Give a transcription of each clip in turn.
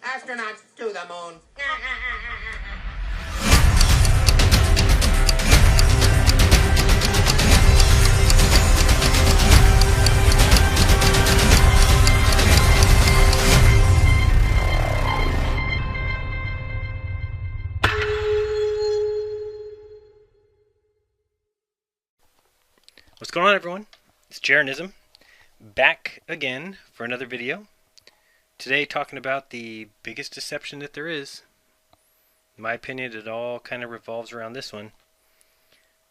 Astronauts to the moon. What's going on, everyone? It's Jeranism, back again for another video. Today talking about the biggest deception that there is. In my opinion, it all kind of revolves around this one.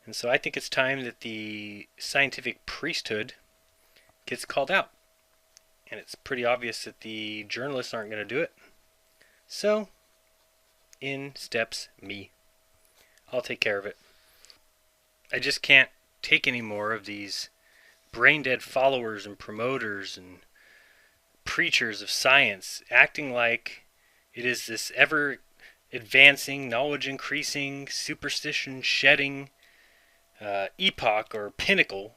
And so I think it's time that the scientific priesthood gets called out. And it's pretty obvious that the journalists aren't going to do it. So, in steps me. I'll take care of it. I just can't take any more of these brain-dead followers and promoters and preachers of science acting like it is this ever-advancing, knowledge-increasing, superstition-shedding epoch or pinnacle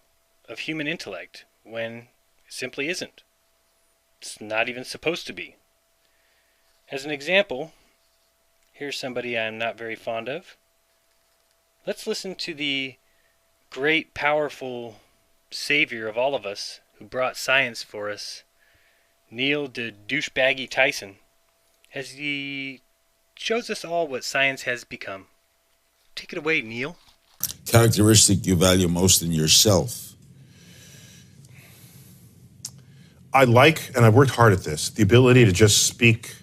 of human intellect, when it simply isn't. It's not even supposed to be. As an example, here's somebody I'm not very fond of. Let's listen to the great, powerful savior of all of us who brought science for us, Neil the douchebaggy Tyson, as he shows us all what science has become. Take it away, Neil. Characteristic you value most in yourself. I like, and I've worked hard at this, the ability to just speak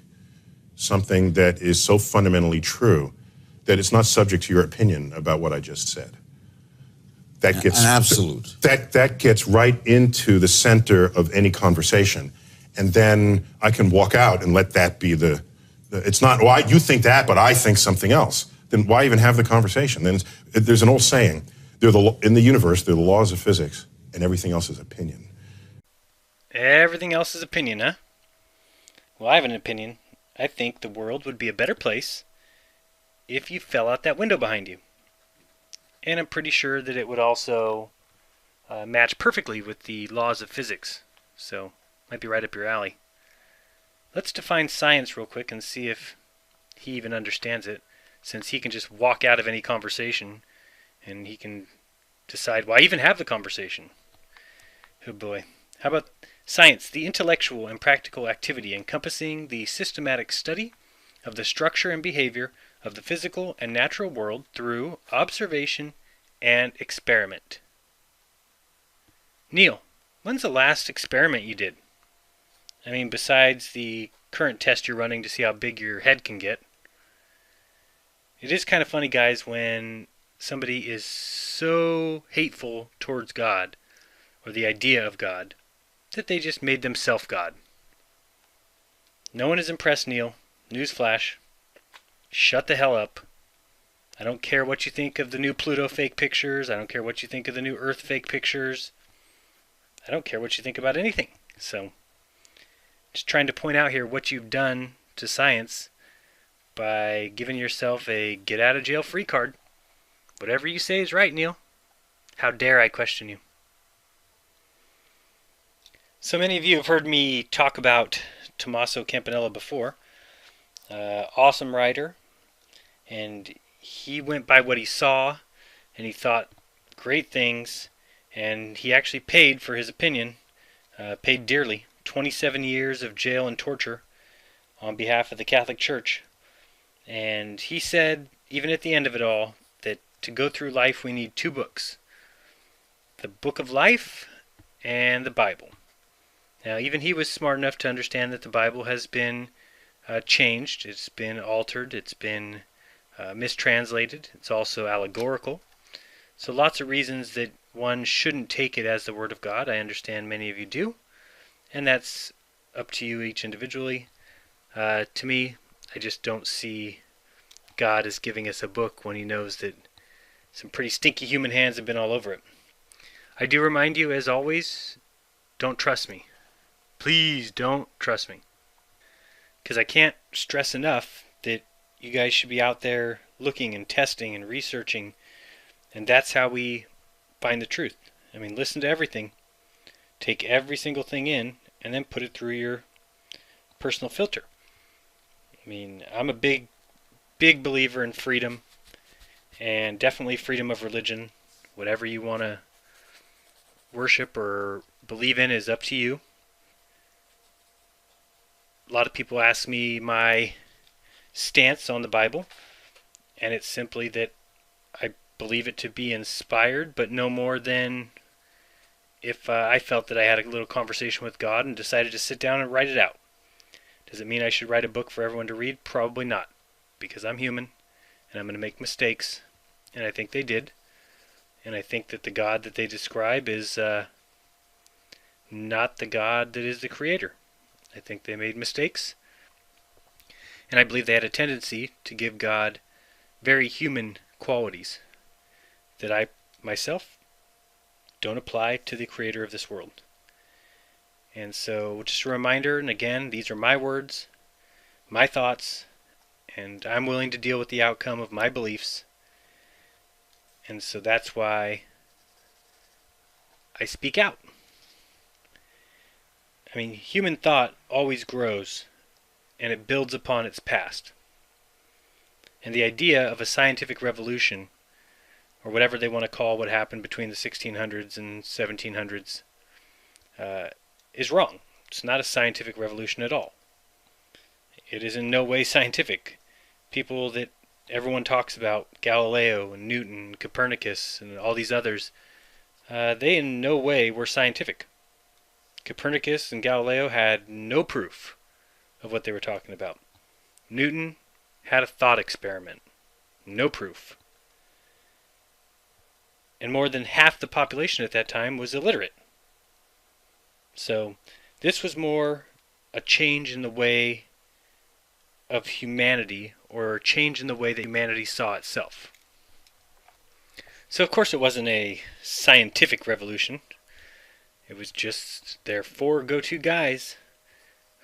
something that is so fundamentally true that it's not subject to your opinion about what I just said. That gets an absolute. That gets right into the center of any conversation, and then I can walk out and let that be the it's not, well, you think that, but I think something else. Then why even have the conversation? Then there's an old saying: in the universe, there are the laws of physics, and everything else is opinion. Everything else is opinion, huh? Well, I have an opinion. I think the world would be a better place if you fell out that window behind you. And I'm pretty sure that it would also match perfectly with the laws of physics. So, might be right up your alley. Let's define science real quick and see if he even understands it, since he can just walk out of any conversation and he can decide why even have the conversation. Oh boy. How about science? The intellectual and practical activity encompassing the systematic study of the structure and behavior of the physical and natural world through observation and experiment. Neil, when's the last experiment you did? I mean, besides the current test you're running to see how big your head can get. It is kind of funny, guys, when somebody is so hateful towards God, or the idea of God, that they just made themselves God. No one is impressed, Neil. Newsflash. Shut the hell up. I don't care what you think of the new Pluto fake pictures. I don't care what you think of the new Earth fake pictures. I don't care what you think about anything. So, just trying to point out here what you've done to science by giving yourself a get out of jail free card. Whatever you say is right, Neil. How dare I question you? So many of you have heard me talk about Tommaso Campanella before. Awesome writer. And he went by what he saw, and he thought great things, and he actually paid for his opinion, paid dearly, 27 years of jail and torture on behalf of the Catholic Church. And he said, even at the end of it all, that to go through life we need two books: the Book of Life and the Bible. Now, even he was smart enough to understand that the Bible has been changed, it's been altered, it's been mistranslated, it's also allegorical. So lots of reasons that one shouldn't take it as the Word of God. I understand many of you do, and that's up to you each individually. To me, I just don't see God as giving us a book when he knows that some pretty stinky human hands have been all over it. I do remind you, as always, don't trust me. Please don't trust me. Because I can't stress enough that you guys should be out there looking and testing and researching, and that's how we find the truth. I mean, listen to everything, take every single thing in, and then put it through your personal filter. I mean, I'm a big believer in freedom, and definitely freedom of religion. Whatever you want to worship or believe in is up to you. A lot of people ask me my stance on the Bible, and it's simply that I believe it to be inspired, but no more than if I felt that I had a little conversation with God and decided to sit down and write it out. Does it mean I should write a book for everyone to read? Probably not, because I'm human and I'm going to make mistakes, and I think they did. And I think that the God that they describe is not the God that is the creator. I think they made mistakes, and I believe they had a tendency to give God very human qualities that I myself don't apply to the creator of this world. And so, just a reminder, and again, these are my words, my thoughts, and I'm willing to deal with the outcome of my beliefs. And so that's why I speak out. I mean, human thought always grows, and it builds upon its past. And the idea of a scientific revolution, or whatever they want to call what happened between the 1600s and 1700s, is wrong. It's not a scientific revolution at all. It is in no way scientific. People that everyone talks about, Galileo and Newton, Copernicus, and all these others, they in no way were scientific. Copernicus and Galileo had no proof of what they were talking about. Newton had a thought experiment. No proof. And more than half the population at that time was illiterate. So this was more a change in the way of humanity, or a change in the way that humanity saw itself. So of course it wasn't a scientific revolution. It was just their four go-to guys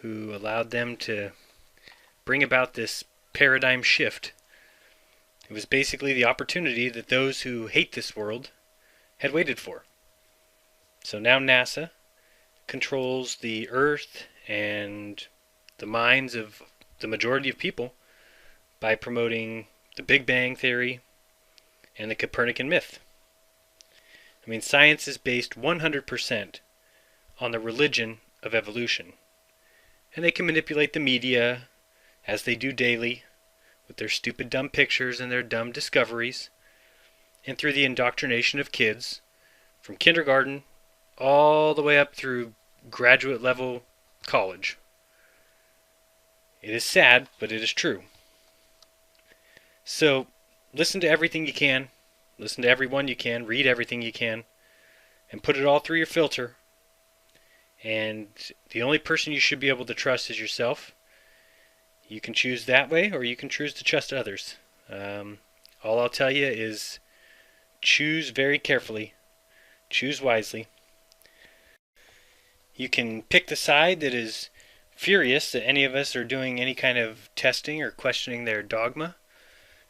who allowed them to bring about this paradigm shift. It was basically the opportunity that those who hate this world had waited for. So now NASA controls the Earth and the minds of the majority of people by promoting the Big Bang Theory and the Copernican myth. I mean, science is based 100% on the religion of evolution. And they can manipulate the media, as they do daily, with their stupid dumb pictures and their dumb discoveries, and through the indoctrination of kids, from kindergarten all the way up through graduate level college. It is sad, but it is true. So, listen to everything you can, listen to everyone you can, read everything you can, and put it all through your filter. And the only person you should be able to trust is yourself. You can choose that way, or you can choose to trust others. All I'll tell you is choose very carefully. Choose wisely. You can pick the side that is furious that any of us are doing any kind of testing or questioning their dogma,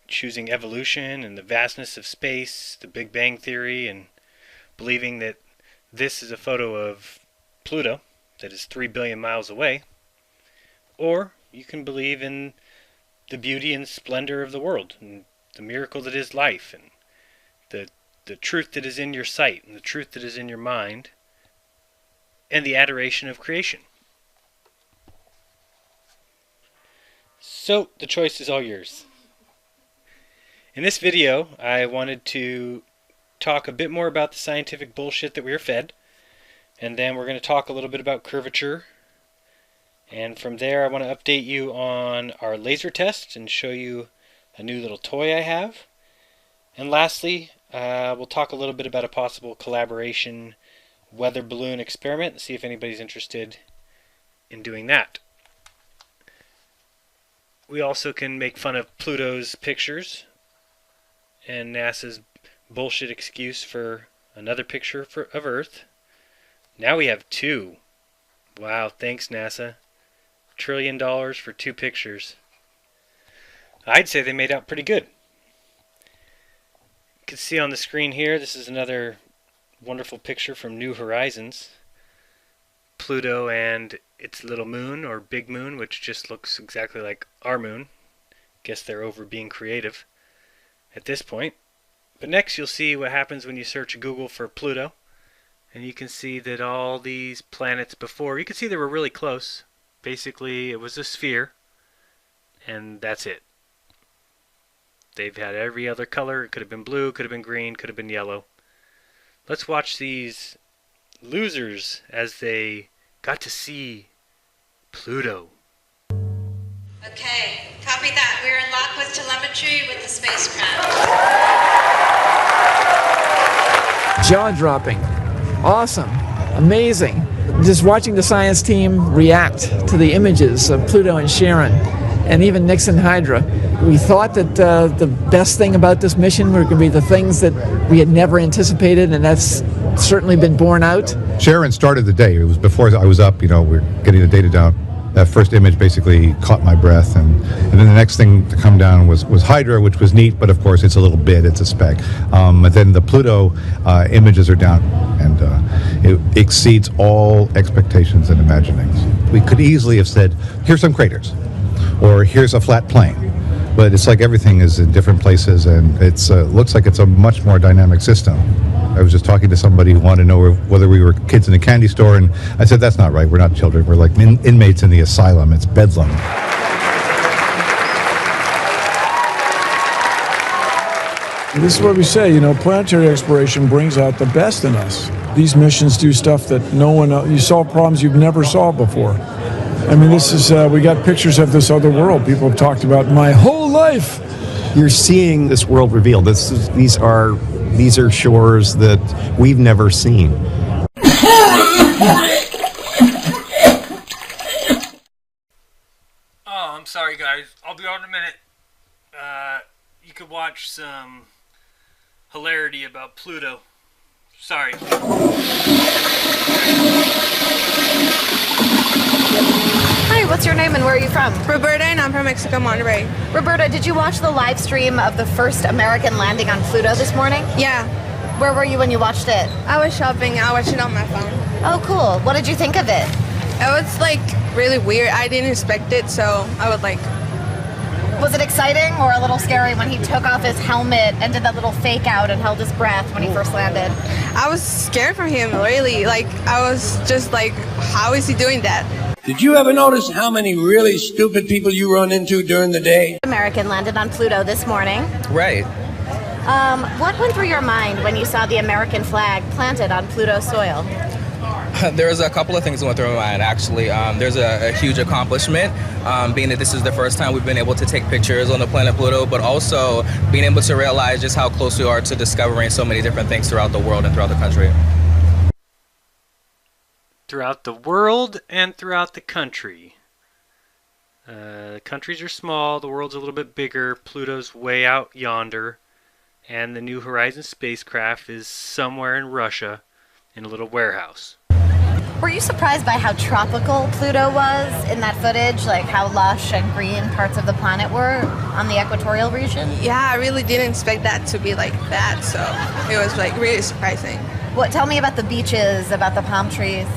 choosing evolution and the vastness of space, the Big Bang Theory, and believing that this is a photo of Pluto that is 3 billion miles away. Or you can believe in the beauty and splendor of the world, and the miracle that is life, and the truth that is in your sight, and the truth that is in your mind, and the adoration of creation. So, the choice is all yours. In this video, I wanted to talk a bit more about the scientific bullshit that we are fed, and then we're going to talk a little bit about curvature. And from there, I want to update you on our laser test and show you a new little toy I have. And lastly, we'll talk a little bit about a possible collaboration weather balloon experiment and see if anybody's interested in doing that. We also can make fun of Pluto's pictures and NASA's bullshit excuse for another picture of Earth. Now we have two. Wow, thanks NASA. $1 trillion for 2 pictures. I'd say they made out pretty good. You can see on the screen here, this is another wonderful picture from New Horizons. Pluto and its little moon, or big moon, which just looks exactly like our moon. Guess they're over being creative at this point. But next you'll see what happens when you search Google for Pluto. And you can see that all these planets before, you can see they were really close. Basically, it was a sphere, and that's it. They've had every other color. It could have been blue, could have been green, could have been yellow. Let's watch these losers as they got to see Pluto. Okay, copy that. We're in lock with telemetry with the spacecraft. Jaw-dropping. Awesome. Amazing. Just watching the science team react to the images of Pluto and Charon, and even Nixon Hydra. We thought that the best thing about this mission were going to be the things that we had never anticipated, and that's certainly been borne out. Sharon started the day. It was before I was up, we were getting the data down. That first image basically caught my breath, and then the next thing to come down was Hydra, which was neat, but of course it's a little bit, it's a speck. But then the Pluto images are down, and it exceeds all expectations and imaginings. We could easily have said, here's some craters, or here's a flat plane. But it's like everything is in different places, and it looks like it's a much more dynamic system. I was just talking to somebody who wanted to know whether we were kids in a candy store, and I said, that's not right. We're not children. We're like inmates in the asylum. It's bedlam. This is what we say, planetary exploration brings out the best in us. These missions do stuff that no one else, you solve problems you've never solved before. I mean, this is, we got pictures of this other world. People have talked about my whole life. You're seeing this world revealed. These are shores that we've never seen. Oh, I'm sorry, guys. I'll be on in a minute. You could watch some hilarity about Pluto. Sorry. Hi, what's your name and where are you from? Roberta, and I'm from Mexico, Monterrey. Roberta, did you watch the live stream of the first American landing on Pluto this morning? Yeah. Where were you when you watched it? I was shopping. I watched it on my phone. Oh, cool. What did you think of it? It was really weird. I didn't expect it, so I would Was it exciting or a little scary when he took off his helmet and did that little fake out and held his breath when he first landed? I was scared for him, really. I was just how is he doing that? Did you ever notice how many really stupid people you run into during the day? American landed on Pluto this morning. Right. What went through your mind when you saw the American flag planted on Pluto soil? There's a couple of things that went through my mind, actually. There's a huge accomplishment, being that this is the first time we've been able to take pictures on the planet Pluto, but also being able to realize just how close we are to discovering so many different things throughout the world and throughout the country. Throughout the world and throughout the country. Countries are small, the world's a little bit bigger, Pluto's way out yonder, and the New Horizons spacecraft is somewhere in Russia in a little warehouse. Were you surprised by how tropical Pluto was in that footage? Like how lush and green parts of the planet were on the equatorial region? Yeah, I really didn't expect that to be like that, so it was really surprising. Tell me about the beaches, about the palm trees.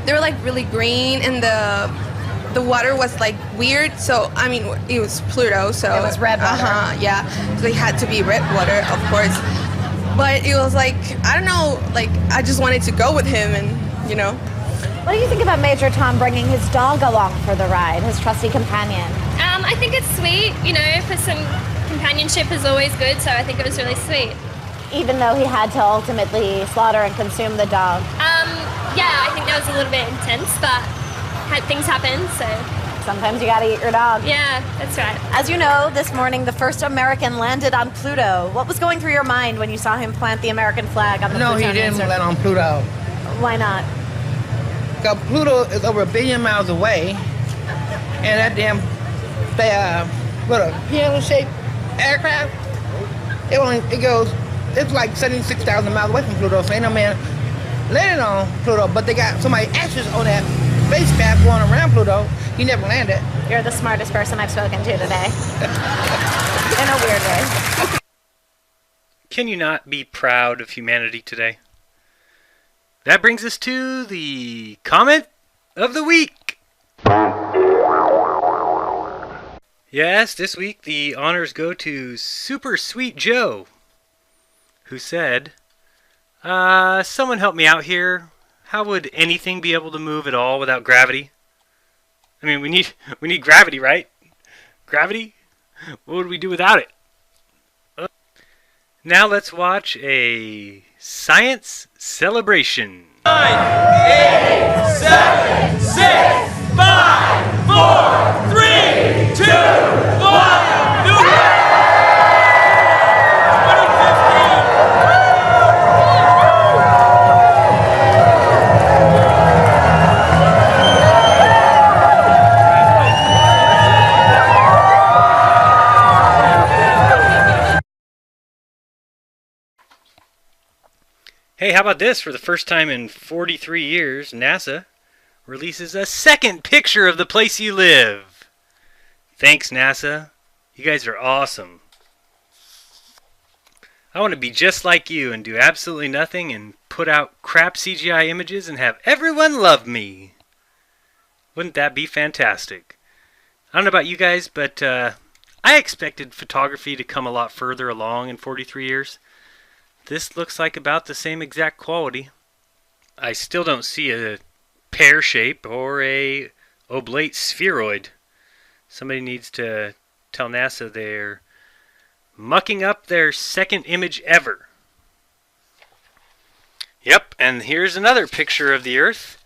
They were really green, and the water was weird, so I mean it was Pluto, so it was red water. Yeah, so it had to be red water, of course. But it was I don't know, I just wanted to go with him, and What do you think about Major Tom bringing his dog along for the ride, his trusty companion? I think it's sweet, for some companionship is always good, so I think it was really sweet. Even though he had to ultimately slaughter and consume the dog? Yeah, I think that was a little bit intense, but things happen, so... Sometimes you gotta eat your dog. Yeah, that's right. As you know, this morning the first American landed on Pluto. What was going through your mind when you saw him plant the American flag on the No, he didn't land on Pluto. Why not? Because Pluto is over 1 billion miles away, and that damn, piano-shaped aircraft, it's like 76,000 miles away from Pluto, so ain't no man landing on Pluto, but they got so many ashes on that spacecraft going around Pluto, he never landed. You're the smartest person I've spoken to today. In a weird way. Can you not be proud of humanity today? That brings us to the comment of the week. Yes, this week the honors go to Super Sweet Joe, who said, someone help me out here. How would anything be able to move at all without gravity? I mean, we need gravity, right? Gravity? What would we do without it? Now let's watch a science celebration. 9, 8, 7, 6, 5, 4, 3, 2, 1. Hey, how about this? For the first time in 43 years, NASA releases a second picture of the place you live. Thanks, NASA. You guys are awesome. I want to be just like you and do absolutely nothing and put out crap CGI images and have everyone love me. Wouldn't that be fantastic? I don't know about you guys, but I expected photography to come a lot further along in 43 years. This looks like about the same exact quality. I still don't see a pear shape or a oblate spheroid. Somebody needs to tell NASA they're mucking up their second image ever. Yep, and here's another picture of the Earth.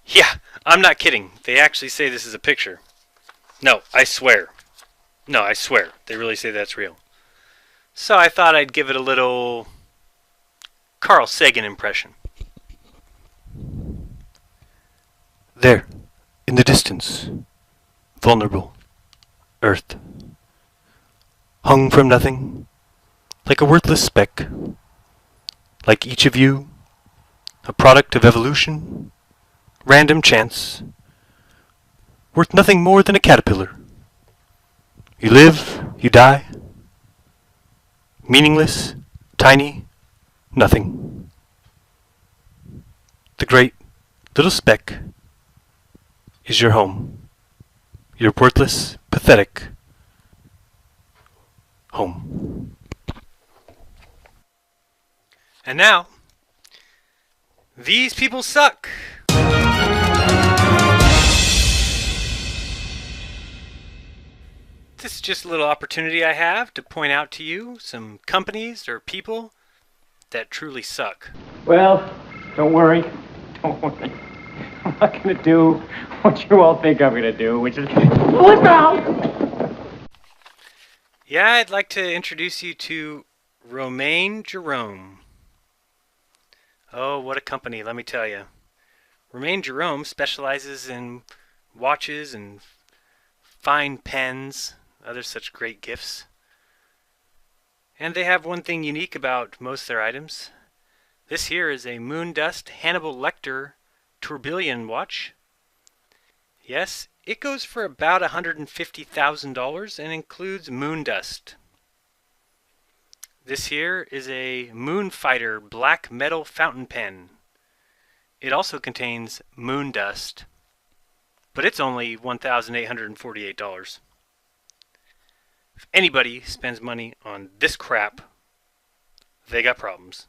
Yeah, I'm not kidding. They actually say this is a picture. No, I swear. No, I swear. They really say that's real. So I thought I'd give it a little Carl Sagan impression. There, in the distance, vulnerable, Earth, hung from nothing, like a worthless speck, like each of you, a product of evolution, random chance, worth nothing more than a caterpillar. You live, you die, meaningless, tiny, nothing. The great little speck is your home. Your worthless, pathetic home. And now, these people suck. This is just a little opportunity I have to point out to you some companies or people that truly suck. Well, don't worry. Don't worry. I'm not going to do what you all think I'm going to do, which is... Look out! Yeah, I'd like to introduce you to Romain Jerome. Oh, what a company, let me tell you. Romain Jerome specializes in watches and fine pens, other such great gifts. And they have one thing unique about most of their items. This here is a Moondust Hannibal Lecter tourbillon watch. Yes, it goes for about $150,000 and includes Moondust. This here is a Moonfighter black metal fountain pen. It also contains Moondust, but it's only $1,848. If anybody spends money on this crap, they got problems.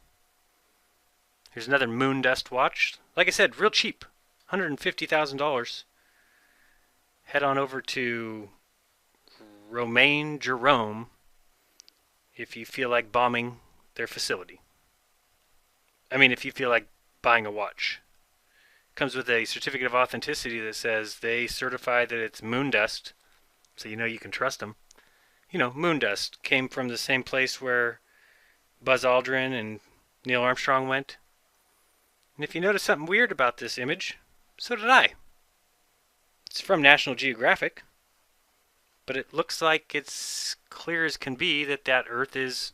Here's another Moondust watch. Like I said, real cheap. $150,000. Head on over to Romain Jerome if you feel like bombing their facility. I mean, if you feel like buying a watch. Comes with a certificate of authenticity that says they certify that it's Moondust, so you know you can trust them. You know, Moondust came from the same place where Buzz Aldrin and Neil Armstrong went. And if you notice something weird about this image, so did I. It's from National Geographic, but it looks like it's clear as can be that that Earth is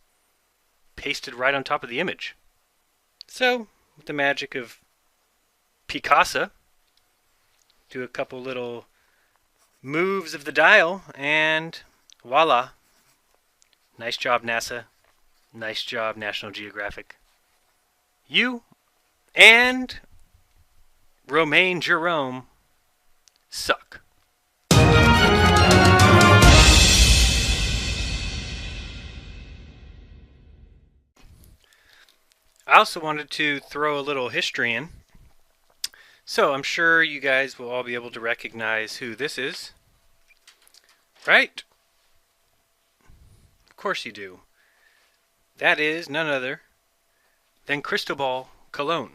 pasted right on top of the image. So, with the magic of Picasso, do a couple little moves of the dial, and voila. Nice job, NASA. Nice job, National Geographic. You and Romain Jerome suck. I also wanted to throw a little history in. So I'm sure you guys will all be able to recognize who this is. Right? Of course you do. That is none other than Cristobal Colon.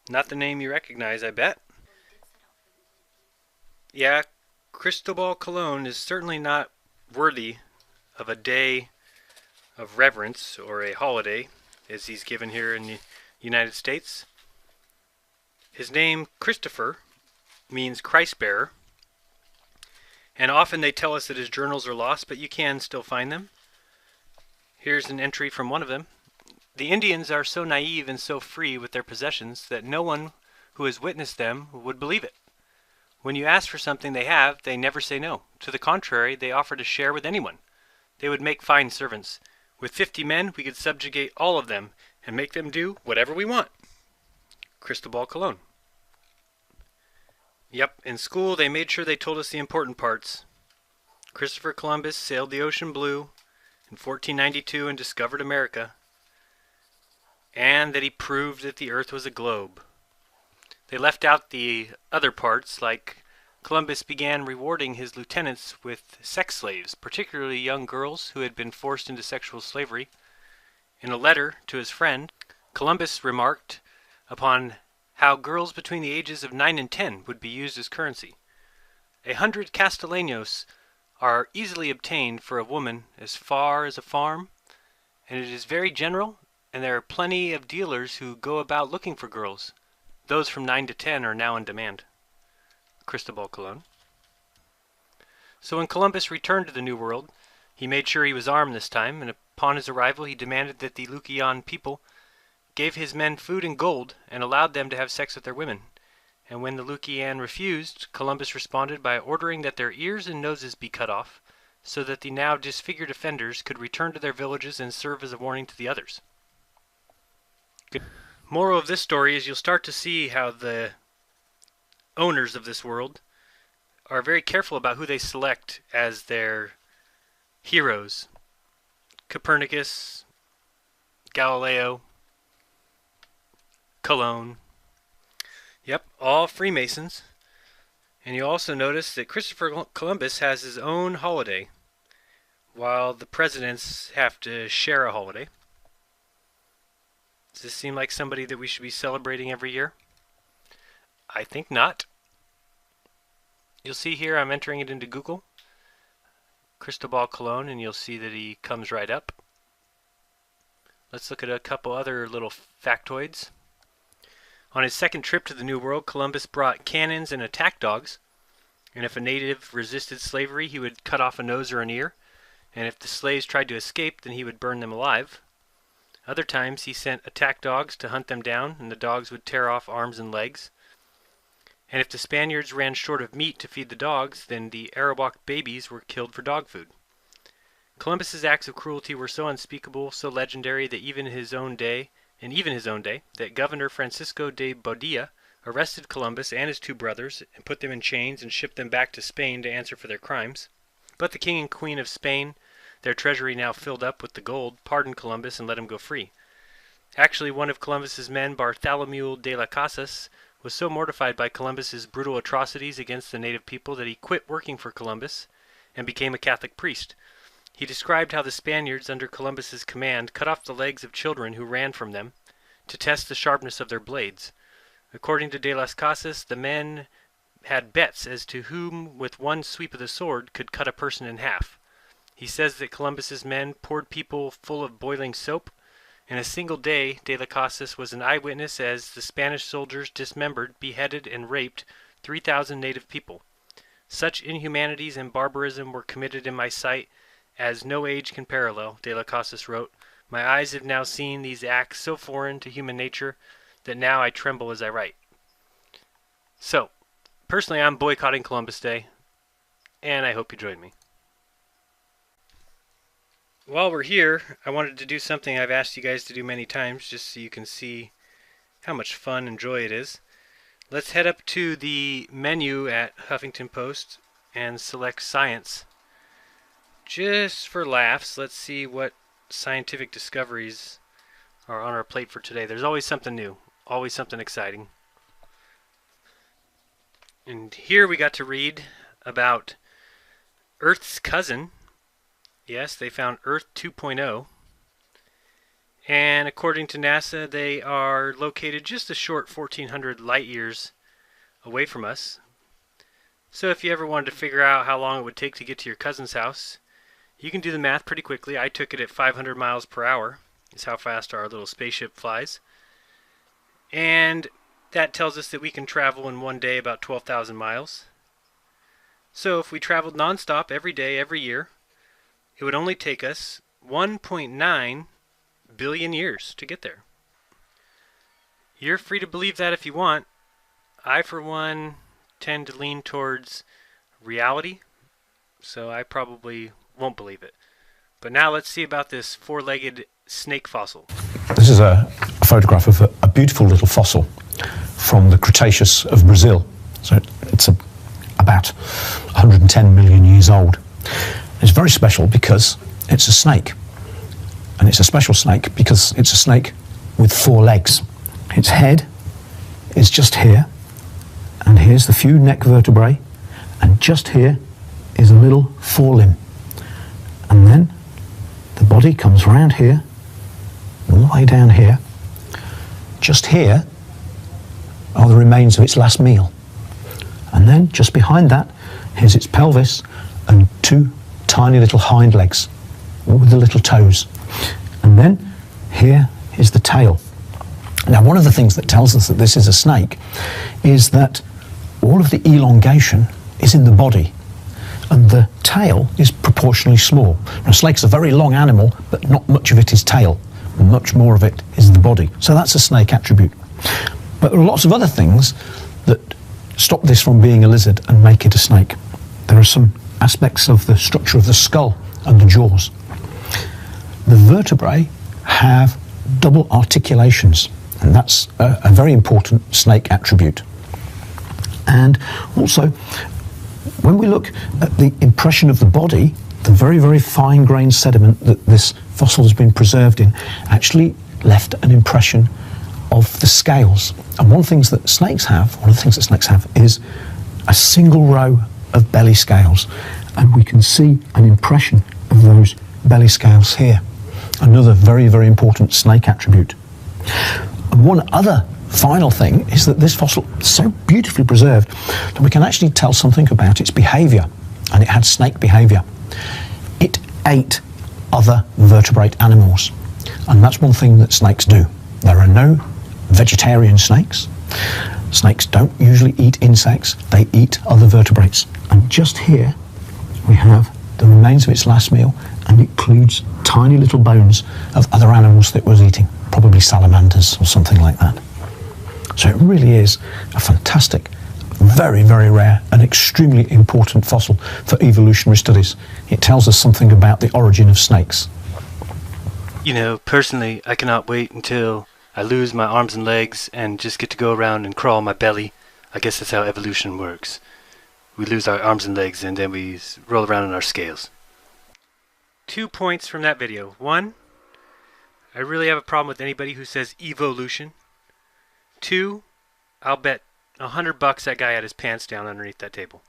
Not the name you recognize, I bet. Yeah, Cristobal Colon is certainly not worthy of a day of reverence or a holiday, as he's given here in the United States. His name, Christopher, means Christ-bearer, and often they tell us that his journals are lost, but you can still find them. Here's an entry from one of them. The Indians are so naive and so free with their possessions that no one who has witnessed them would believe it. When you ask for something they have, they never say no. To the contrary, they offer to share with anyone. They would make fine servants. With 50 men, we could subjugate all of them and make them do whatever we want. Cristobal Colon. Yep, in school they made sure they told us the important parts. Christopher Columbus sailed the ocean blue in 1492 and discovered America, and that he proved that the earth was a globe. They left out the other parts, like Columbus began rewarding his lieutenants with sex slaves, particularly young girls who had been forced into sexual slavery. In a letter to his friend, Columbus remarked upon how girls between the ages of 9 and 10 would be used as currency. 100 castellanos are easily obtained for a woman as far as a farm, and it is very general, and there are plenty of dealers who go about looking for girls. Those from 9 to 10 are now in demand. Cristobal Colon. So when Columbus returned to the New World, he made sure he was armed this time, and upon his arrival he demanded that the Lucayan people gave his men food and gold and allowed them to have sex with their women. And when the Lucayan refused, Columbus responded by ordering that their ears and noses be cut off, so that the now disfigured offenders could return to their villages and serve as a warning to the others. Good. Moral of this story is you'll start to see how the owners of this world are very careful about who they select as their heroes. Copernicus, Galileo, Cologne. Yep, all Freemasons. And you also notice that Christopher Columbus has his own holiday, while the presidents have to share a holiday. Does this seem like somebody that we should be celebrating every year? I think not. You'll see here I'm entering it into Google, Cristobal Colon, and you'll see that he comes right up. Let's look at a couple other little factoids. On his second trip to the New World, Columbus brought cannons and attack dogs, and if a native resisted slavery, he would cut off a nose or an ear, and if the slaves tried to escape, then he would burn them alive. Other times he sent attack dogs to hunt them down, and the dogs would tear off arms and legs. And if the Spaniards ran short of meat to feed the dogs, then the Arawak babies were killed for dog food. Columbus's acts of cruelty were so unspeakable, so legendary, that even his own day, that Governor Francisco de Bobadilla arrested Columbus and his two brothers and put them in chains and shipped them back to Spain to answer for their crimes. But the King and Queen of Spain, their treasury now filled up with the gold, pardoned Columbus and let him go free. Actually, one of Columbus's men, Bartholomew de las Casas, was so mortified by Columbus's brutal atrocities against the native people that he quit working for Columbus and became a Catholic priest. He described how the Spaniards under Columbus's command cut off the legs of children who ran from them to test the sharpness of their blades. According to de las Casas, the men had bets as to whom with one sweep of the sword could cut a person in half. He says that Columbus's men poured people full of boiling soap. In a single day, de las Casas was an eyewitness as the Spanish soldiers dismembered, beheaded, and raped 3,000 native people. Such inhumanities and barbarism were committed in my sight as no age can parallel, de las Casas wrote. My eyes have now seen these acts so foreign to human nature that now I tremble as I write. So, personally, I'm boycotting Columbus Day, and I hope you join me. While we're here, I wanted to do something I've asked you guys to do many times, just so you can see how much fun and joy it is. Let's head up to the menu at Huffington Post and select Science. Just for laughs, let's see what scientific discoveries are on our plate for today. There's always something new, always something exciting. And here we got to read about Earth's cousin. Yes, they found Earth 2.0. And according to NASA, they are located just a short 1,400 light years away from us. So if you ever wanted to figure out how long it would take to get to your cousin's house, you can do the math pretty quickly. I took it at 500 miles per hour, is how fast our little spaceship flies. And that tells us that we can travel in one day about 12,000 miles. So if we traveled nonstop every day, every year, it would only take us 1.9 billion years to get there. You're free to believe that if you want. I, for one, tend to lean towards reality, so I probably won't believe it. But now let's see about this four-legged snake fossil. This is a photograph of a beautiful little fossil from the Cretaceous of Brazil. So it's about 110 million years old. It's very special because it's a snake. And it's a special snake because it's a snake with 4 legs. Its head is just here, and here's the few neck vertebrae, and just here is a little forelimb. And then the body comes round here, all the way down here. Just here are the remains of its last meal. And then just behind that, here's its pelvis and 2 tiny little hind legs, all with the little toes. And then here is the tail. Now, one of the things that tells us that this is a snake is that all of the elongation is in the body, and the tail is proportionally small. Now, a snake's a very long animal, but not much of it is tail. Much more of it is the body. So that's a snake attribute. But there are lots of other things that stop this from being a lizard and make it a snake. There are some aspects of the structure of the skull and the jaws. The vertebrae have double articulations, and that's a very important snake attribute. And also, when we look at the impression of the body, the very, very fine-grained sediment that this fossil has been preserved in actually left an impression of the scales. And one of the things that snakes have is a single row of belly scales, and we can see an impression of those belly scales here. Another very, very important snake attribute. And one other final thing is that this fossil is so beautifully preserved that we can actually tell something about its behaviour, and it had snake behaviour. It ate other vertebrate animals, and that's one thing that snakes do. There are no vegetarian snakes. Snakes don't usually eat insects, they eat other vertebrates. And just here we have the remains of its last meal, and it includes tiny little bones of other animals that it was eating, probably salamanders or something like that. So it really is a fantastic, very, very rare and extremely important fossil for evolutionary studies. It tells us something about the origin of snakes. You know, personally, I cannot wait until I lose my arms and legs and just get to go around and crawl on my belly. I guess that's how evolution works. We lose our arms and legs and then we roll around on our scales. 2 points from that video. 1, I really have a problem with anybody who says evolution. 2, I'll bet $100 that guy had his pants down underneath that table.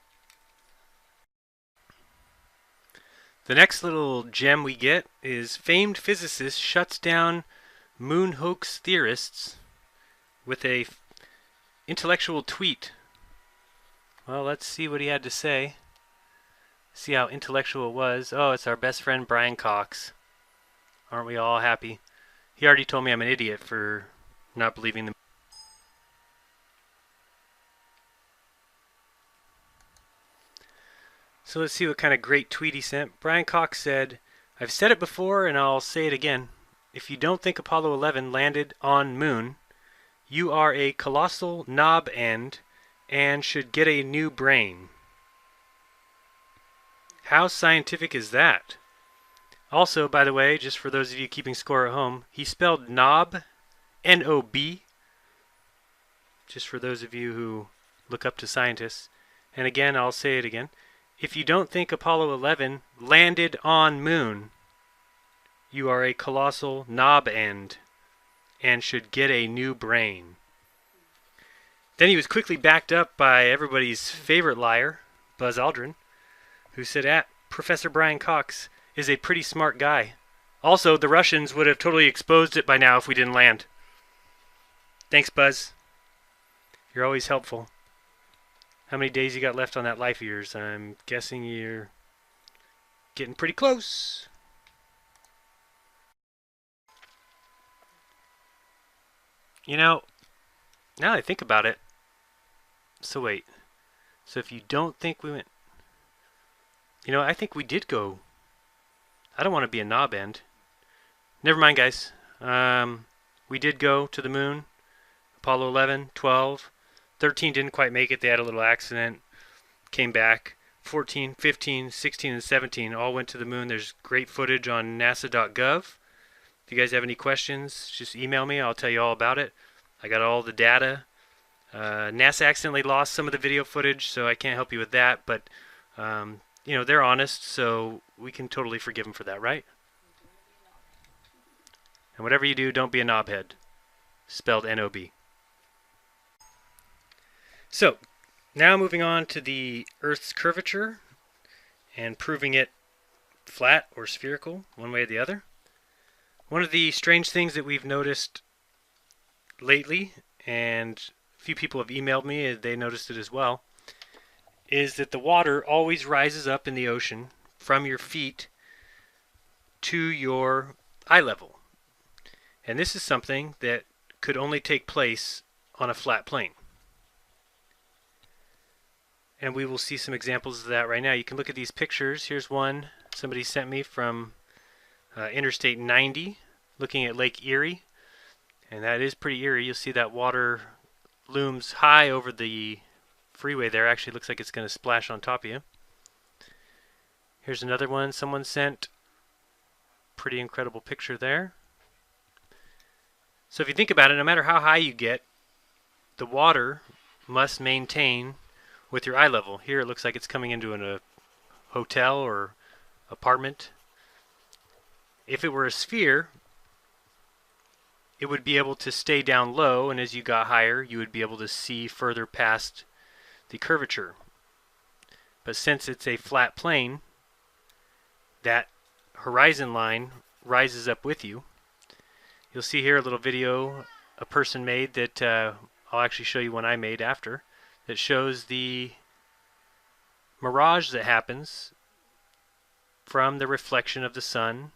The next little gem we get is famed physicist shuts down moon hoax theorists with a intellectual tweet. Well, let's see what he had to say. See how intellectual it was. Oh, it's our best friend Brian Cox. Aren't we all happy? He already told me I'm an idiot for not believing them. So let's see what kind of great tweet he sent. Brian Cox said, "I've said it before and I'll say it again. If you don't think Apollo 11 landed on moon, you are a colossal knob end and should get a new brain." How scientific is that? Also, by the way, just for those of you keeping score at home, he spelled knob, N-O-B, just for those of you who look up to scientists. And again, I'll say it again. If you don't think Apollo 11 landed on moon, you are a colossal knob end and should get a new brain. Then he was quickly backed up by everybody's favorite liar, Buzz Aldrin, who said, Professor Brian Cox is a pretty smart guy. Also, the Russians would have totally exposed it by now if we didn't land. Thanks, Buzz. You're always helpful. How many days you got left on that life of yours? I'm guessing you're getting pretty close. You know, now that I think about it, so wait. So if you don't think we went... I think we did go. I don't want to be a knob end. Never mind, guys. We did go to the moon. Apollo 11, 12. 13 didn't quite make it. They had a little accident. Came back. 14, 15, 16, and 17 all went to the moon. There's great footage on nasa.gov. If you guys have any questions, just email me. I'll tell you all about it. I got all the data. NASA accidentally lost some of the video footage, so I can't help you with that. But, they're honest, so we can totally forgive them for that, right? And whatever you do, don't be a knobhead. Spelled N-O-B. So, now moving on to the Earth's curvature and proving it flat or spherical, one way or the other. One of the strange things that we've noticed lately, and a few people have emailed me, they noticed it as well, is that the water always rises up in the ocean from your feet to your eye level. And this is something that could only take place on a flat plane. And we will see some examples of that right now. You can look at these pictures. Here's one somebody sent me from Interstate 90, looking at Lake Erie. And that is pretty eerie. You'll see that water looms high over the freeway there. Actually looks like it's going to splash on top of you. Here's another one someone sent. Pretty incredible picture there. So if you think about it, no matter how high you get, the water must maintain with your eye level. Here it looks like it's coming into a hotel or apartment. If it were a sphere, it would be able to stay down low, and as you got higher, you would be able to see further past the curvature. But since it's a flat plane, that horizon line rises up with you. You'll see here a little video a person made that I'll actually show you one I made after, that shows the mirage that happens from the reflection of the sun,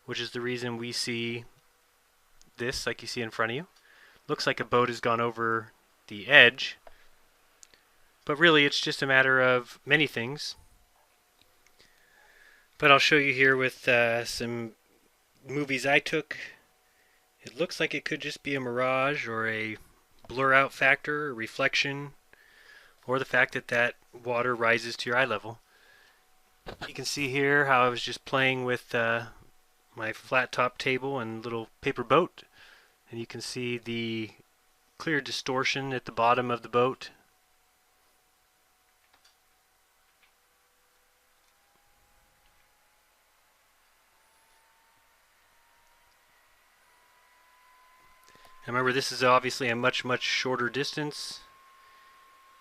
which is the reason we see this like you see in front of you. Looks like a boat has gone over the edge, but really it's just a matter of many things. But I'll show you here with some movies I took. It looks like it could just be a mirage or a blur out factor, a reflection, or the fact that that water rises to your eye level. You can see here how I was just playing with my flat top table and little paper boat, and you can see the clear distortion at the bottom of the boat. And remember, this is obviously a much shorter distance,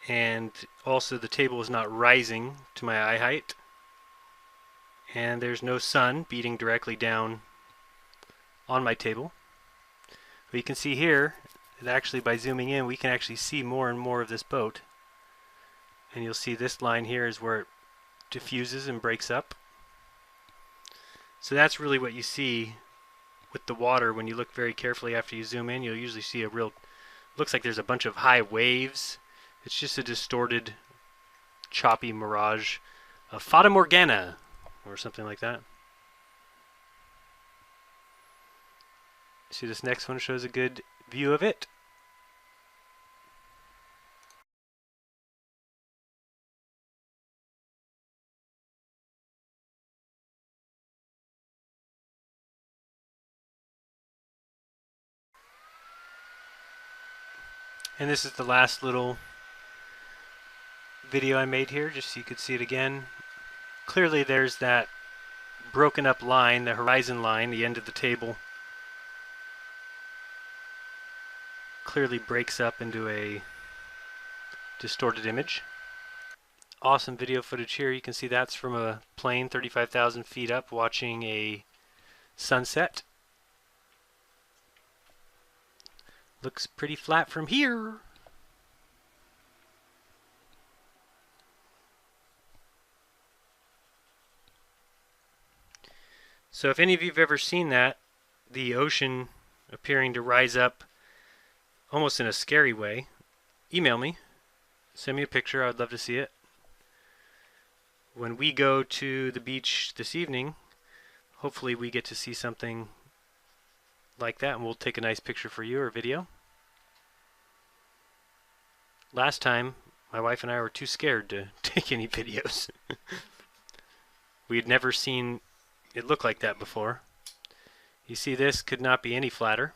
and also the table is not rising to my eye height, and there's no sun beating directly down on my table. But you can see here that actually by zooming in we can actually see more and more of this boat, and you'll see this line here is where it diffuses and breaks up. So that's really what you see with the water. When you look very carefully after you zoom in, you'll usually see a real, looks like there's a bunch of high waves. It's just a distorted, choppy mirage, a Fata Morgana, or something like that. See, this next one shows a good view of it. And this is the last little video I made here, just so you could see it again. Clearly there's that broken up line, the horizon line, the end of the table. Clearly breaks up into a distorted image. Awesome video footage here. You can see that's from a plane 35,000 feet up watching a sunset. Looks pretty flat from here. So if any of you have ever seen that, the ocean appearing to rise up almost in a scary way, email me. Send me a picture. I would love to see it. When we go to the beach this evening, hopefully we get to see something like that, and we'll take a nice picture for you or video. Last time, my wife and I were too scared to take any videos. We had never seen it look like that before. You see, this could not be any flatter.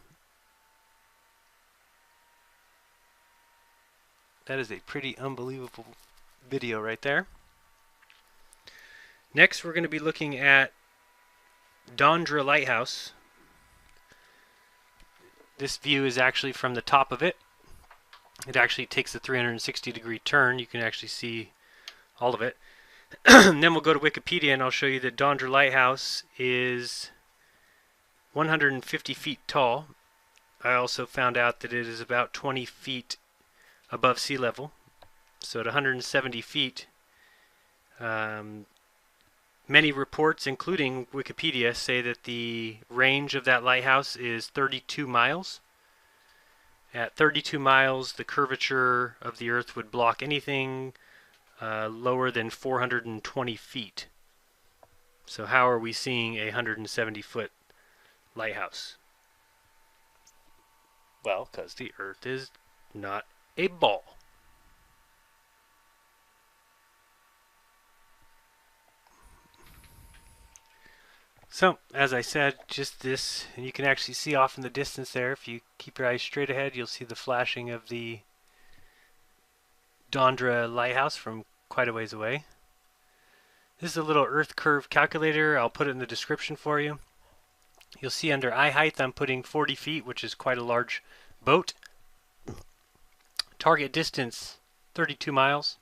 That is a pretty unbelievable video right there. Next, we're going to be looking at Dondra Lighthouse. This view is actually from the top of it. It actually takes a 360-degree turn. You can actually see all of it. And then we'll go to Wikipedia and I'll show you that Dondra Lighthouse is 150 feet tall. I also found out that it is about 20 feet above sea level. So at 170 feet, many reports, including Wikipedia, say that the range of that lighthouse is 32 miles. At 32 miles, the curvature of the Earth would block anything lower than 420 feet. So how are we seeing a 170-foot lighthouse? Well, because the Earth is not a ball. So, as I said, just this, and you can actually see off in the distance there, if you keep your eyes straight ahead, you'll see the flashing of the Dondra Lighthouse from quite a ways away. This is a little Earth curve calculator. I'll put it in the description for you. You'll see under eye height I'm putting 40 feet, which is quite a large boat. Target distance 32 miles.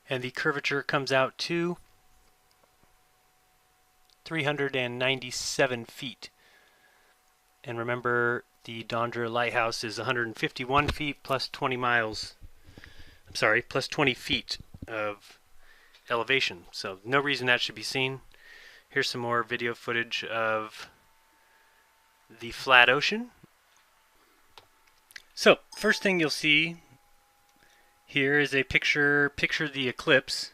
And the curvature comes out to 397 feet. And remember, the Dondra Lighthouse is 151 feet plus 20 miles. I'm sorry, plus 20 feet of elevation. So no reason that should be seen. Here's some more video footage of the flat ocean. So first thing you'll see here is a picture of the eclipse.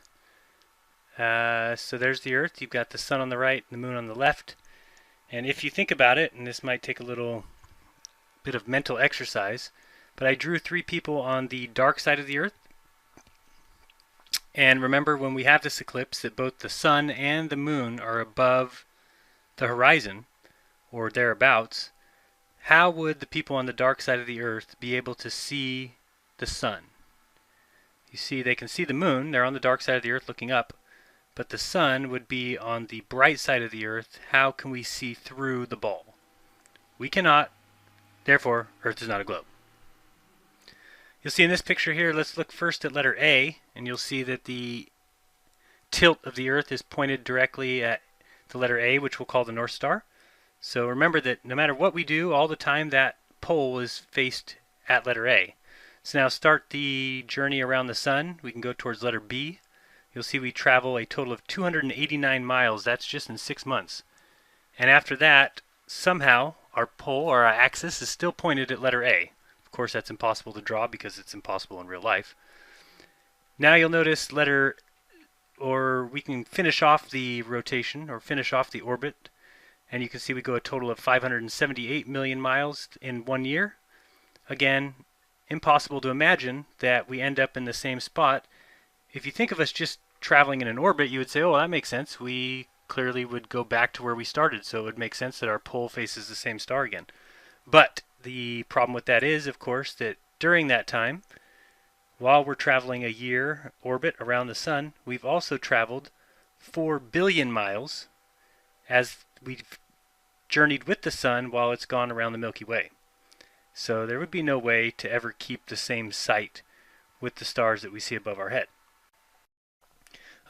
So there's the Earth. You've got the sun on the right and the moon on the left. And if you think about it, and this might take a little bit of mental exercise, but I drew 3 people on the dark side of the Earth. And remember, when we have this eclipse, that both the sun and the moon are above the horizon, or thereabouts. How would the people on the dark side of the Earth be able to see the sun? You see, they can see the moon. They're on the dark side of the Earth looking up. But the sun would be on the bright side of the Earth. How can we see through the ball? We cannot. Therefore, Earth is not a globe. You'll see in this picture here, let's look first at letter A, and you'll see that the tilt of the Earth is pointed directly at the letter A, which we'll call the North Star. So remember that no matter what we do, all the time that pole is faced at letter A. So now start the journey around the sun. We can go towards letter B. You'll see we travel a total of 289 miles. That's just in 6 months. And after that, somehow, our pole, or our axis, is still pointed at letter A. Of course, that's impossible to draw because it's impossible in real life. Now you'll notice we can finish off the rotation, or finish off the orbit. And you can see we go a total of 578 million miles in 1 year. Again, impossible to imagine that we end up in the same spot. If you think of us just traveling in an orbit, you would say, oh, well, that makes sense. We clearly would go back to where we started, so it would make sense that our pole faces the same star again. But The problem with that is, of course, that during that time, while we're traveling a year orbit around the sun, we've also traveled 4 billion miles as we've journeyed with the sun while it's gone around the Milky Way. So there would be no way to ever keep the same sight with the stars that we see above our head.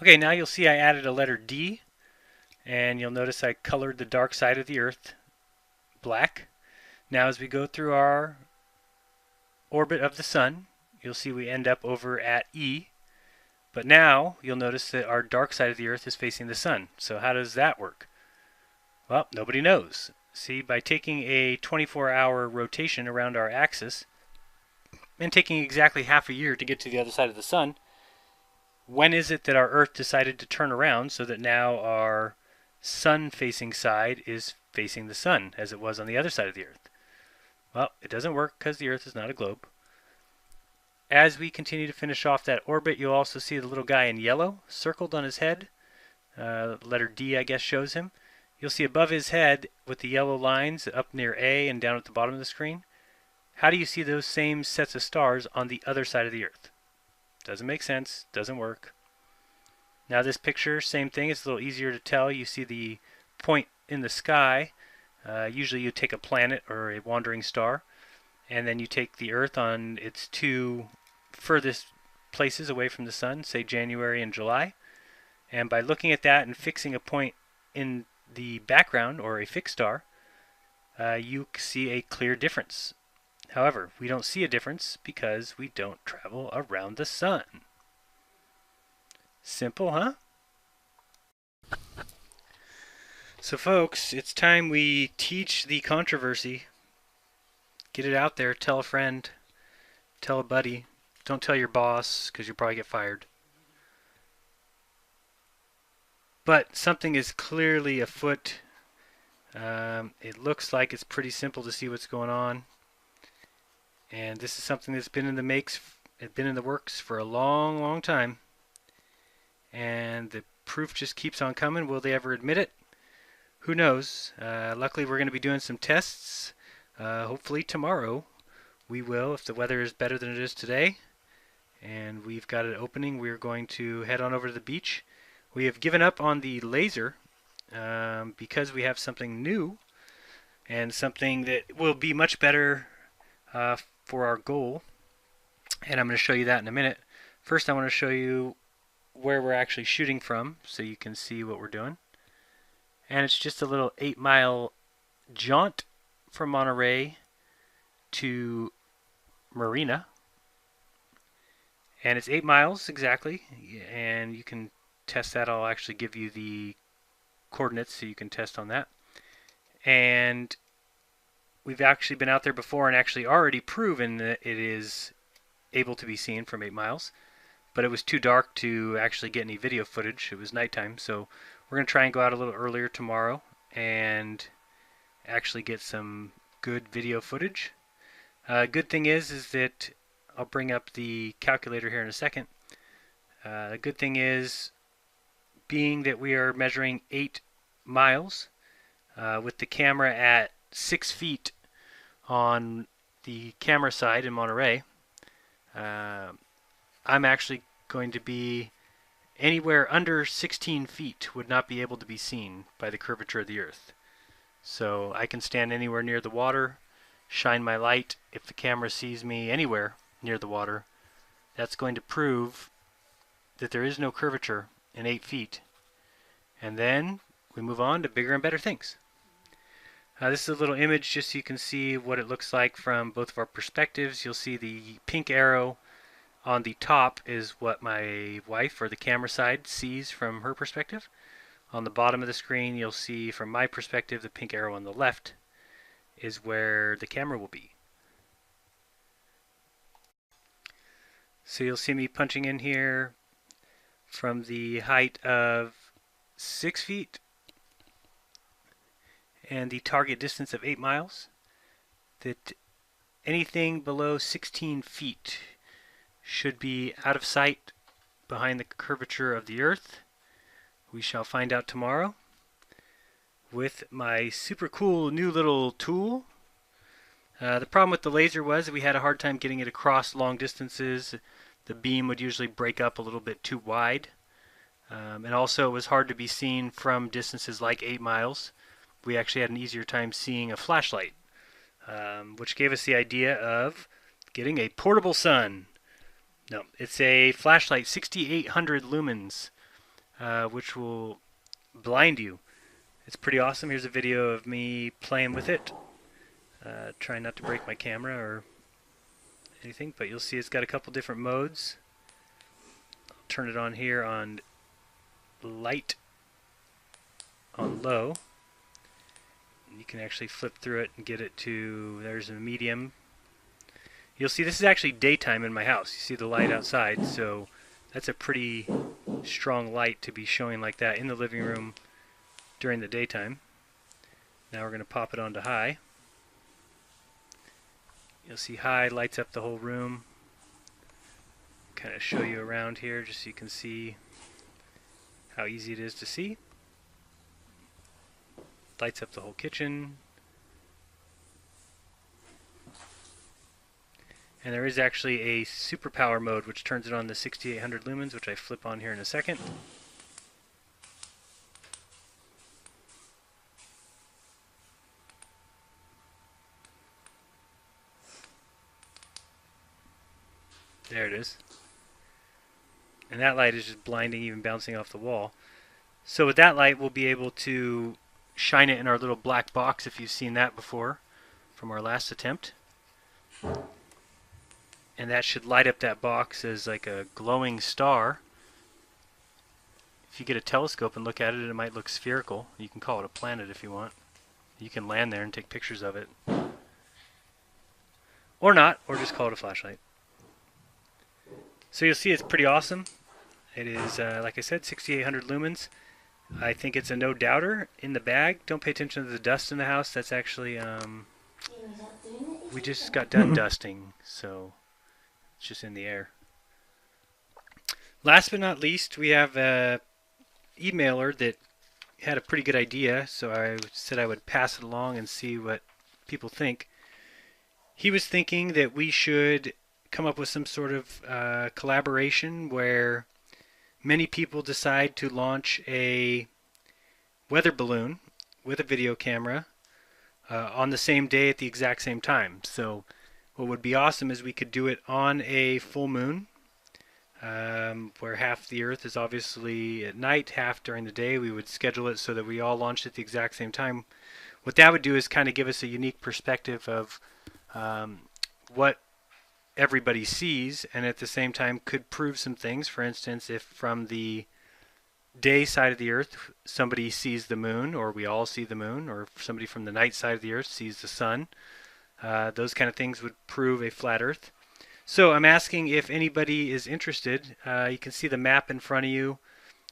Okay, now you'll see I added a letter D, and you'll notice I colored the dark side of the Earth black. Now as we go through our orbit of the sun, you'll see we end up over at E, but now you'll notice that our dark side of the Earth is facing the sun. So how does that work? Well, nobody knows. See, by taking a 24-hour rotation around our axis and taking exactly half a year to get to the other side of the sun, when is it that our Earth decided to turn around so that now our sun-facing side is facing the sun as it was on the other side of the Earth? Well, it doesn't work because the Earth is not a globe. As we continue to finish off that orbit, you'll also see the little guy in yellow circled on his head. Letter D, I guess, shows him. You'll see above his head with the yellow lines up near A and down at the bottom of the screen. How do you see those same sets of stars on the other side of the Earth? Doesn't make sense. Doesn't work. Now this picture, same thing. It's a little easier to tell. You see the point in the sky. Usually you take a planet or a wandering star, and then you take the Earth on its two furthest places away from the sun, say January and July. And by looking at that and fixing a point in the background or a fixed star, you see a clear difference. However, we don't see a difference because we don't travel around the sun. Simple, huh? So folks, it's time we teach the controversy. Get it out there. Tell a friend. Tell a buddy. Don't tell your boss because you'll probably get fired. But something is clearly afoot. It looks like it's pretty simple to see what's going on. And this is something that's been in the works for a long, long time. And the proof just keeps on coming. Will they ever admit it? Who knows? Luckily, we're going to be doing some tests. Hopefully tomorrow we will, if the weather is better than it is today. And we've got an opening. We're going to head on over to the beach. We have given up on the laser because we have something new and something that will be much better for our goal. And I'm going to show you that in a minute. First, I want to show you where we're actually shooting from so you can see what we're doing. And it's just a little 8-mile jaunt from Monterey to Marina. And it's 8 miles exactly, and you can test that. I'll actually give you the coordinates so you can test on that. And we've actually been out there before and actually already proven that it is able to be seen from 8 miles. But it was too dark to actually get any video footage. It was nighttime, so we're going to try and go out a little earlier tomorrow and actually get some good video footage. Good thing is that I'll bring up the calculator here in a second. The good thing is, being that we are measuring 8 miles with the camera at 6 feet on the camera side in Monterey, I'm actually going to be anywhere under 16 feet would not be able to be seen by the curvature of the Earth. So I can stand anywhere near the water, shine my light. If the camera sees me anywhere near the water, that's going to prove that there is no curvature in 8 feet. And then we move on to bigger and better things. This is a little image just so you can see what it looks like from both of our perspectives. You'll see the pink arrow on the top is what my wife, or the camera side, sees from her perspective. On the bottom of the screen, you'll see from my perspective, the pink arrow on the left is where the camera will be. So you'll see me punching in here from the height of 6 feet and the target distance of 8 miles, that anything below 16 feet should be out of sight behind the curvature of the Earth. We shall find out tomorrow with my super cool new little tool. The problem with the laser was that we had a hard time getting it across long distances. The beam would usually break up a little bit too wide. And also it was hard to be seen from distances like 8 miles. We actually had an easier time seeing a flashlight, which gave us the idea of getting a portable sun. No, it's a flashlight, 6,800 lumens, which will blind you. It's pretty awesome. Here's a video of me playing with it. Trying not to break my camera or anything, but you'll see it's got a couple different modes. I'll turn it on here on light on low. You can actually flip through it and get it to, there's a medium. You'll see this is actually daytime in my house. You see the light outside, so that's a pretty strong light to be showing like that in the living room during the daytime. Now we're going to pop it onto high. You'll see high lights up the whole room. Kind of show you around here just so you can see how easy it is to see. Lights up the whole kitchen. And there is actually a superpower mode which turns it on the 6,800 lumens, which I flip on here in a second. There it is. And that light is just blinding, even bouncing off the wall. So with that light, we'll be able to shine it in our little black box, if you've seen that before from our last attempt. And that should light up that box as like a glowing star. If you get a telescope and look at it, it might look spherical. You can call it a planet if you want. You can land there and take pictures of it. Or not, or just call it a flashlight. So you'll see it's pretty awesome. It is, like I said, 6,800 lumens. I think it's a no-doubter in the bag. Don't pay attention to the dust in the house. That's actually, we just got done dusting, so it's just in the air. Last but not least, we have an emailer that had a pretty good idea, so I said I would pass it along and see what people think. He was thinking that we should come up with some sort of collaboration where many people decide to launch a weather balloon with a video camera on the same day at the exact same time. So what would be awesome is we could do it on a full moon, where half the Earth is obviously at night, half during the day. We would schedule it so that we all launched at the exact same time. What that would do is kind of give us a unique perspective of what everybody sees, and at the same time could prove some things. For instance, if from the day side of the Earth somebody sees the moon, or we all see the moon, or if somebody from the night side of the Earth sees the sun, those kind of things would prove a flat Earth. So I'm asking if anybody is interested. You can see the map in front of you.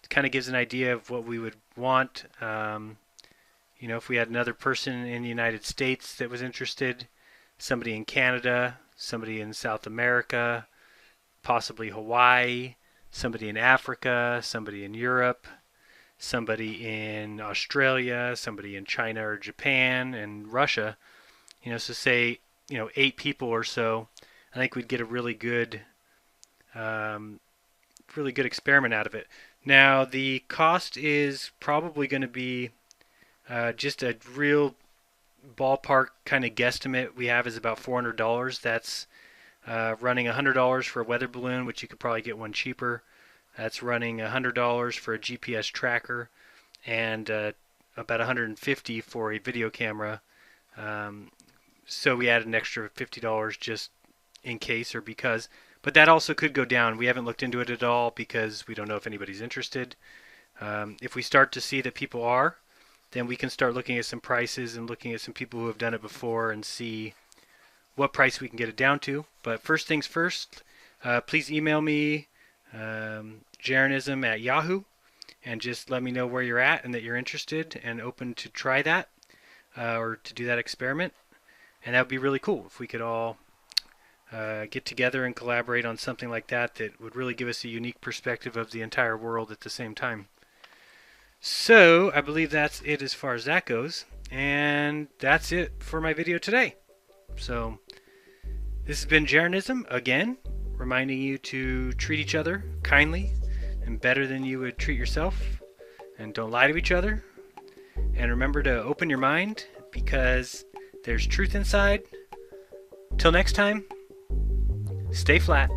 It kind of gives an idea of what we would want. You know, if we had another person in the United States that was interested, somebody in Canada, somebody in South America, possibly Hawaii, somebody in Africa, somebody in Europe, somebody in Australia, somebody in China or Japan and Russia. You know, so say, 8 people or so. I think we'd get a really good experiment out of it. Now, the cost is probably going to be just a real ballpark kind of guesstimate we have is about $400. That's running $100 for a weather balloon, which you could probably get one cheaper. That's running $100 for a GPS tracker, and about $150 for a video camera. So we added an extra $50 just in case or because. But that also could go down. We haven't looked into it at all because we don't know if anybody's interested. If we start to see that people are, then we can start looking at some prices and looking at some people who have done it before and see what price we can get it down to. But first things first, please email me, jeranism@yahoo, and just let me know where you're at and that you're interested and open to try that or to do that experiment. And that would be really cool if we could all get together and collaborate on something like that that would really give us a unique perspective of the entire world at the same time. So I believe that's it as far as that goes, and that's it for my video today. So this has been Jeranism again, reminding you to treat each other kindly and better than you would treat yourself, and don't lie to each other, and remember to open your mind because there's truth inside. Till next time, stay flat.